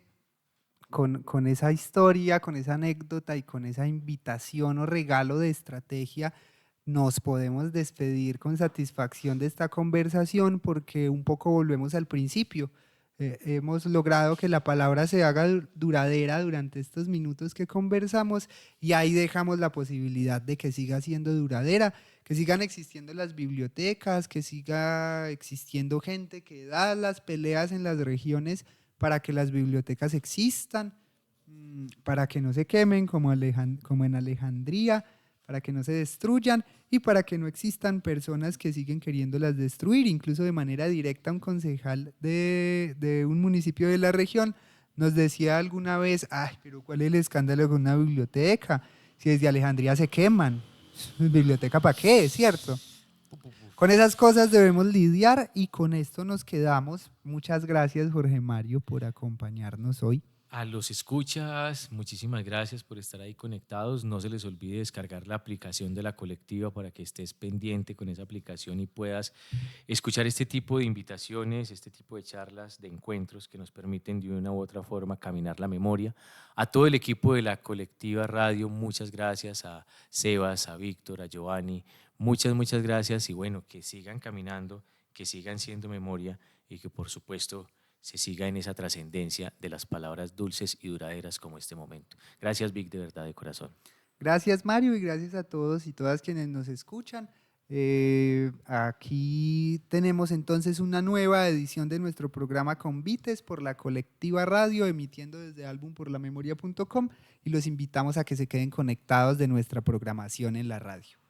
historia, con esa anécdota y con esa invitación o regalo de estrategia, nos podemos despedir con satisfacción de esta conversación porque un poco volvemos al principio. Hemos logrado que la palabra se haga duradera durante estos minutos que conversamos y ahí dejamos la posibilidad de que siga siendo duradera, que sigan existiendo las bibliotecas, que siga existiendo gente que da las peleas en las regiones para que las bibliotecas existan, para que no se quemen como en Alejandría, para que no se destruyan y para que no existan personas que siguen queriéndolas destruir. Incluso de manera directa un concejal de un municipio de la región nos decía alguna vez, ay, pero ¿cuál es el escándalo con una biblioteca? Si desde Alejandría se queman, ¿biblioteca para qué? ¿Cierto? Con esas cosas debemos lidiar y con esto nos quedamos. Muchas gracias, Jorge Mario, por acompañarnos hoy. A los escuchas, muchísimas gracias por estar ahí conectados. No se les olvide descargar la aplicación de la colectiva para que estés pendiente con esa aplicación y puedas escuchar este tipo de invitaciones, este tipo de charlas, de encuentros que nos permiten de una u otra forma caminar la memoria. A todo el equipo de la colectiva radio, muchas gracias. A Sebas, a Víctor, a Giovanni, muchas gracias, y bueno, que sigan caminando, que sigan siendo memoria y que por supuesto se siga en esa trascendencia de las palabras dulces y duraderas como este momento. Gracias, Vic, de verdad, de corazón. Gracias, Mario, y gracias a todos y todas quienes nos escuchan. Aquí tenemos entonces una nueva edición de nuestro programa Convites por la Colectiva Radio, emitiendo desde álbumporlamemoria.com, y los invitamos a que se queden conectados de nuestra programación en la radio.